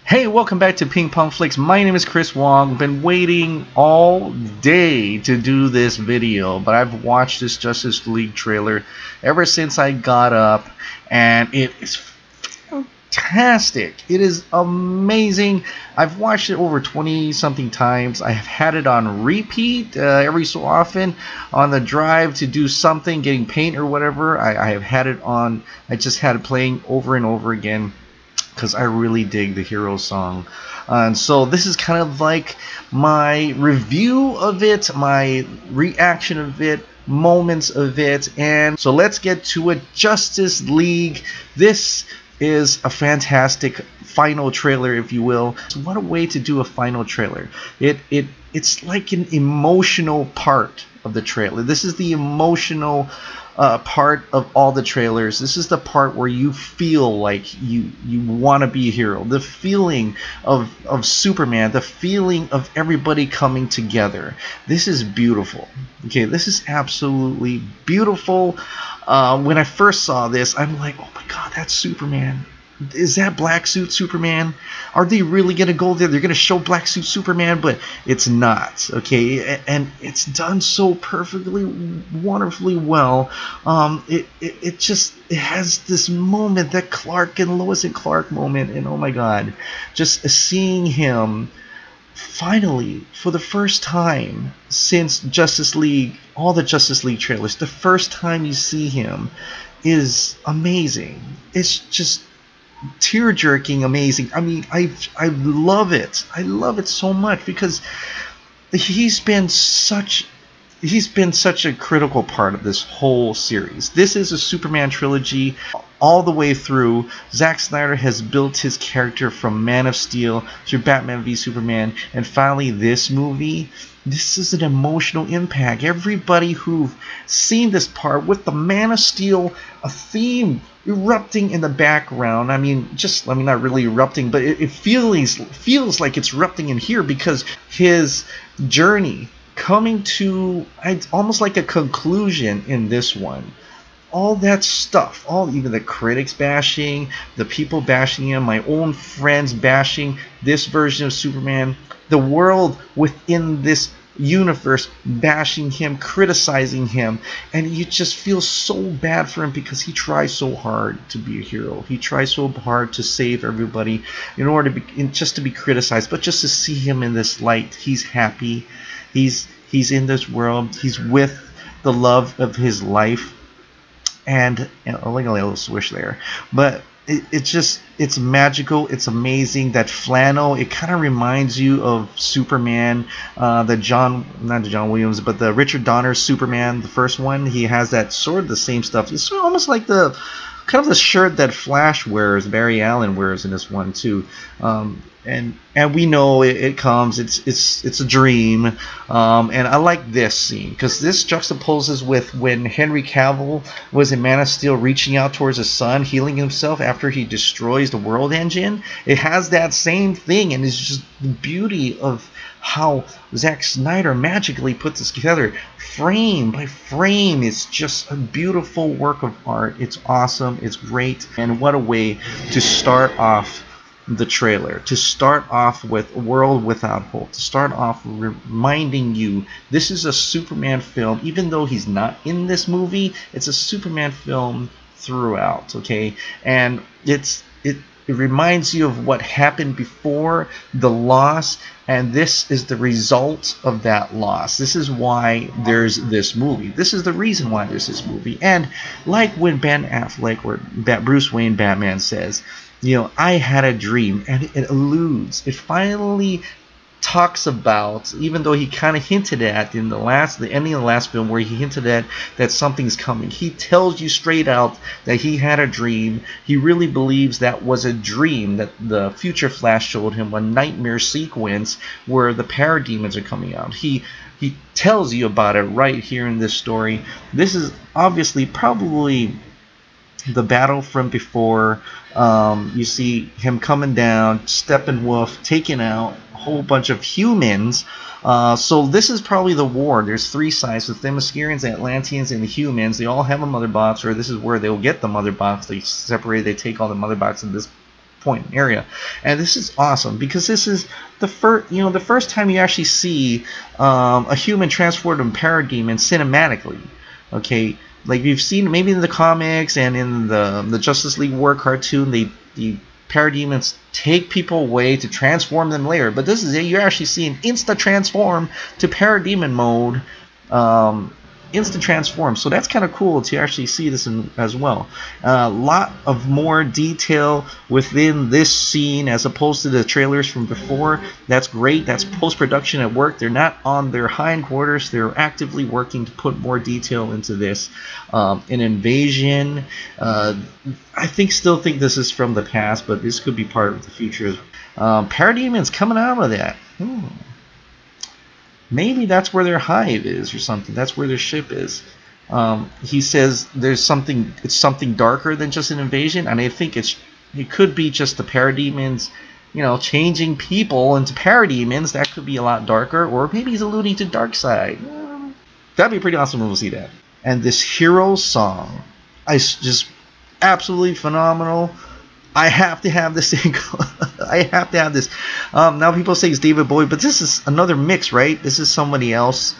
Hey, welcome back to Ping Pong Flicks. My name is Chris Wong. Been waiting all day to do this video, but I've watched this Justice League trailer ever since I got up, and it is fantastic. It is amazing. I've watched it over 20 something times. I have had it on repeat every so often on the drive to do something, getting paint or whatever. I have had it on. I just had it playing over and over again, because I really dig the hero song. And so this is kind of like my review of it, my reaction of it, moments of it. And so let's get to it. Justice League. This is a fantastic final trailer, if you will. So what a way to do a final trailer. It's like an emotional part of the trailer. This is the emotional part of all the trailers. This is the part where you feel like you want to be a hero. The feeling of Superman, the feeling of everybody coming together. This is beautiful. Okay, this is absolutely beautiful. When I first saw this, I'm like, oh my god, that's Superman. Is that black suit Superman? Are they really gonna go there? They're gonna show black suit Superman, but it's not. Okay, and it's done so perfectly, wonderfully well. It has this moment, that Clark and Lois and Clark moment, and oh my god, just seeing him finally for the first time since Justice League, all the Justice League trailers, the first time you see him is amazing. It's just tear-jerking amazing. I mean, I love it. I love it so much because he's been such a critical part of this whole series. This is a Superman trilogy all the way through. Zack Snyder has built his character from Man of Steel to Batman v Superman, and finally this movie. This is an emotional impact. Everybody who've seen this part with the Man of Steel, a theme erupting in the background. I mean, not really erupting, but it feels like it's erupting in here because his journey coming to almost like a conclusion in this one. All that stuff, even the critics bashing, the people bashing him, my own friends bashing this version of Superman, the world within this universe bashing him, criticizing him, and you just feel so bad for him because he tries so hard to be a hero. He tries so hard to save everybody in order to be, just to be criticized, but just to see him in this light, he's happy. He's in this world. He's with the love of his life. And like a little swish there, but it's magical. It's amazing. That flannel, it kind of reminds you of Superman, not the John Williams, but the Richard Donner Superman, the first one. He has that sort of the same stuff. It's almost like the kind of the shirt that Flash wears, Barry Allen wears in this one too. And we know it comes. It's a dream. And I like this scene because this juxtaposes with when Henry Cavill was in Man of Steel, reaching out towards his son, healing himself after he destroys the World Engine. It has that same thing, and it's just the beauty of how Zack Snyder magically put this together, frame by frame. It's just a beautiful work of art. It's awesome. It's great. And what a way to start off the trailer, to start off with a world without hope, to start off reminding you this is a Superman film. Even though he's not in this movie, it's a Superman film throughout. Okay, and it reminds you of what happened before the loss, and this is the result of that loss. This is why there's this movie. This is the reason why there's this movie. And like when Ben Affleck or Bruce Wayne Batman says, you know, I had a dream, and it alludes. It finally talks about, even though he kind of hinted at in the ending of the last film, where he hinted at that something's coming. He tells you straight out that he had a dream. He really believes that was a dream that the Future Flash showed him, a nightmare sequence where the parademons are coming out. He tells you about it right here in this story. This is obviously probably the battle from before. You see him coming down, Steppenwolf taking out a whole bunch of humans. So this is probably the war. There's three sides: the Themyscirians, the Atlanteans, and the humans. They all have a mother box, or this is where they'll get the mother box. They separate, they take all the mother box in this point area. And this is awesome because this is the first time you actually see a human transformed in parademon cinematically. Okay, like you've seen maybe in the comics and in the Justice League War cartoon, the parademons take people away to transform them later, but this is it. You're actually seeing insta transform to parademon mode, instant transform. So that's kind of cool to actually see this as well. A lot of more detail within this scene as opposed to the trailers from before. That's great. That's post-production at work. They're not on their hindquarters. They're actively working to put more detail into this. An invasion. Still think this is from the past, but this could be part of the future. Parademons coming out of that. Maybe that's where their hive is or something. That's where their ship is. He says there's something. It's something darker than just an invasion, and I think it could be just the parademons, changing people into parademons. That could be a lot darker, or maybe he's alluding to Darkseid. That'd be pretty awesome when we see that. And this hero song, just absolutely phenomenal. I have to have this single. I have to have this. Now people say it's David Bowie, but this is another mix, right? This is somebody else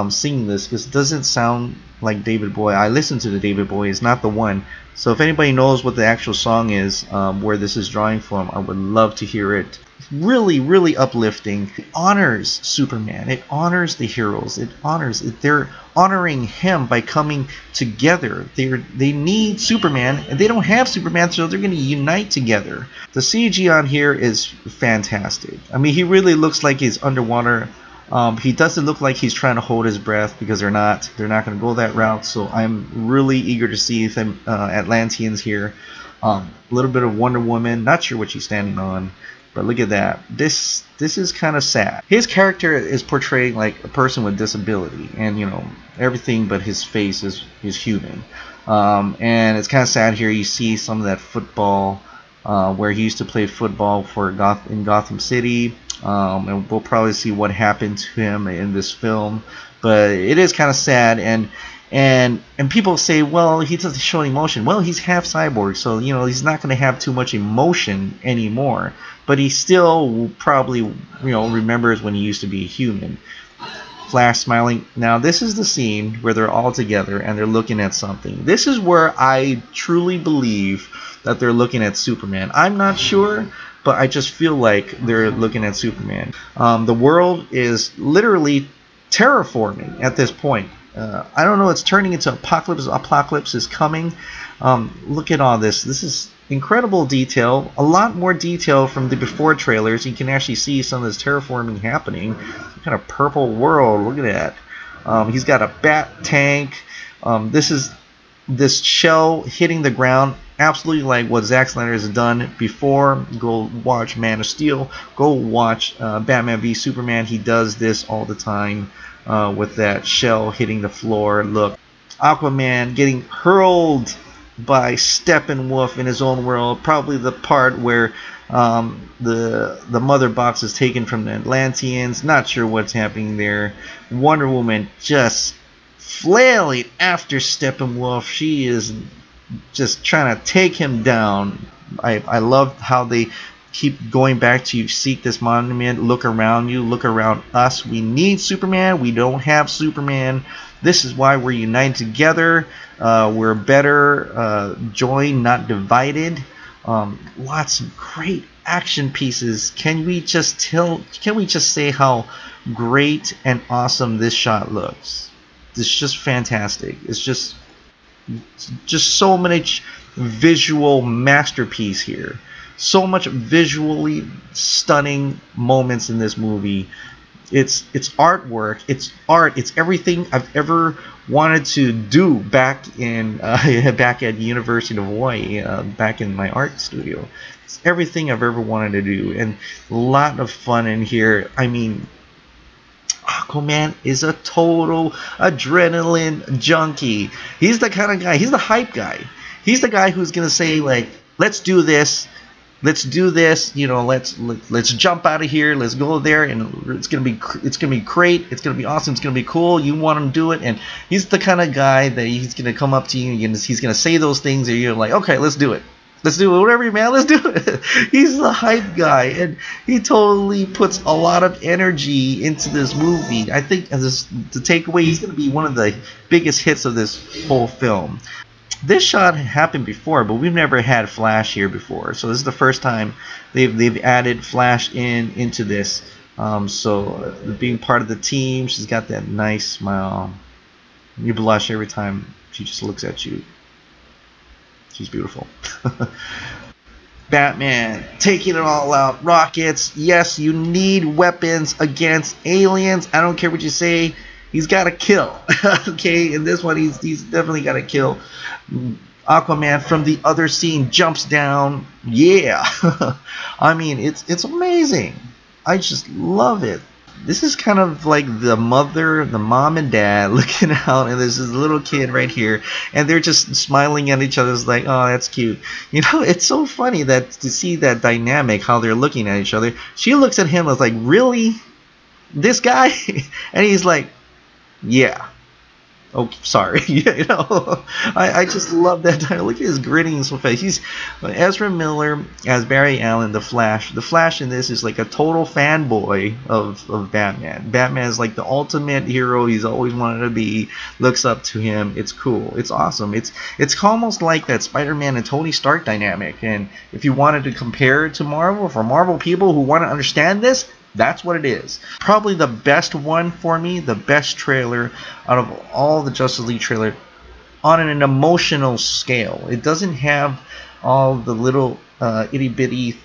singing this, because it doesn't sound like David Bowie. I listened to the David Bowie. It's not the one. So if anybody knows what the actual song is, where this is drawing from, I would love to hear it. Really, really uplifting. It honors Superman. It honors the heroes. It honors it. They're honoring him by coming together. They need Superman, and they don't have Superman, so they're going to unite together. The CG on here is fantastic. I mean, he really looks like he's underwater. He doesn't look like he's trying to hold his breath, because they're not going to go that route. So I'm really eager to see them Atlanteans here. A little bit of Wonder Woman. Not sure what she's standing on. But look at that. This is kind of sad. His character is portraying like a person with disability, and everything but his face is human. And it's kind of sad here. You see some of that football, where he used to play football for in Gotham City. And we'll probably see what happened to him in this film. But it is kind of sad, and people say, well, he doesn't show any emotion. Well, he's half cyborg, so he's not going to have too much emotion anymore. But he still probably remembers when he used to be a human. Flash smiling. Now this is the scene where they're all together and they're looking at something. This is where I truly believe that they're looking at Superman. I'm not sure, but I just feel like they're looking at Superman. The world is literally terraforming at this point. I don't know, it's turning into apocalypse. Apocalypse is coming. Look at all this. This is incredible detail. A lot more detail from the before trailers. You can actually see some of this terraforming happening. Some kind of purple world. Look at that. He's got a bat tank. This shell hitting the ground. Absolutely like what Zack Snyder has done before. Go watch Man of Steel. Go watch Batman v Superman. He does this all the time. With that shell hitting the floor. Look, Aquaman getting hurled by Steppenwolf in his own world. Probably the part where the mother box is taken from the Atlanteans. Not sure what's happening there. Wonder Woman just flailing after Steppenwolf. She is just trying to take him down. I love how they keep going back to seek this monument. Look around you. Look around us. We need Superman. We don't have Superman. This is why we're united together. We're better joined, not divided. Lots of great action pieces. Can we just say how great and awesome this shot looks? It's just fantastic. It's just so much visual masterpiece here. So much visually stunning moments in this movie. It's artwork. It's art. It's everything I've ever wanted to do back at the University of Hawaii, back in my art studio. It's everything I've ever wanted to do, and a lot of fun in here. I mean, Aquaman is a total adrenaline junkie. He's the kind of guy. He's the hype guy. He's the guy who's gonna say, like, let's do this. Let's do this, let's jump out of here, let's go there, and it's gonna be great, it's gonna be awesome, it's gonna be cool. You want him to do it, and he's the kind of guy that he's gonna come up to you and he's gonna say those things, and you're like, okay, let's do it. Let's do it, whatever, man. Let's do it. He's the hype guy, and he totally puts a lot of energy into this movie. I think the takeaway, he's going to be one of the biggest hits of this whole film. This shot happened before, but we've never had Flash here before, so this is the first time they've added Flash into this. So being part of the team, she's got that nice smile. You blush every time she just looks at you. She's beautiful. Batman taking it all out. Rockets. Yes, you need weapons against aliens. I don't care what you say. He's got to kill. Okay, in this one, he's definitely got to kill. Aquaman from the other scene jumps down. Yeah. I mean, it's amazing. I just love it. This is kind of like the mom and dad looking out, and there's this little kid right here, and they're just smiling at each other. It's like, oh, that's cute. You know, it's so funny that to see that dynamic, how they're looking at each other. She looks at him and is like, really? This guy? And he's like, yeah. Oh, sorry. You know, I just love that. Look at his grinning face. He's Ezra Miller as Barry Allen, the Flash. The Flash in this is like a total fanboy of Batman. Batman is like the ultimate hero he's always wanted to be. Looks up to him. It's cool. It's awesome. It's almost like that Spider-Man and Tony Stark dynamic. And if you wanted to compare it to Marvel, for Marvel people who want to understand this, that's what it is. Probably the best one for me, the best trailer out of all the Justice League trailer on an emotional scale. It doesn't have all the little itty bitty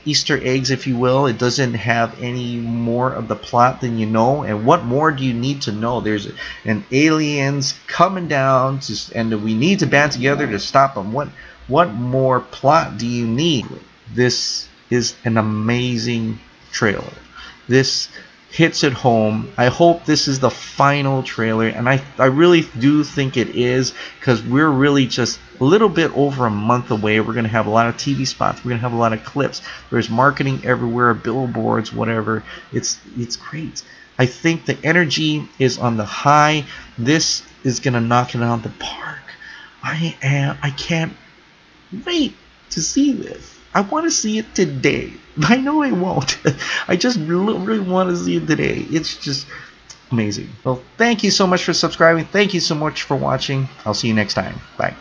Easter eggs, if you will. It doesn't have any more of the plot than you know. And what more do you need to know? There's an aliens coming down, and we need to band together to stop them. What more plot do you need? This is an amazing trailer. This hits it home. I hope this is the final trailer, and I really do think it is, because we're really just a little bit over a month away. We're going to have a lot of TV spots. We're going to have a lot of clips. There's marketing everywhere, billboards, whatever. It's great. I think the energy is on the high. This is going to knock it out of the park. I can't wait to see this. I want to see it today. I know I won't. I just really want to see it today. It's just amazing. Well, thank you so much for subscribing. Thank you so much for watching. I'll see you next time. Bye.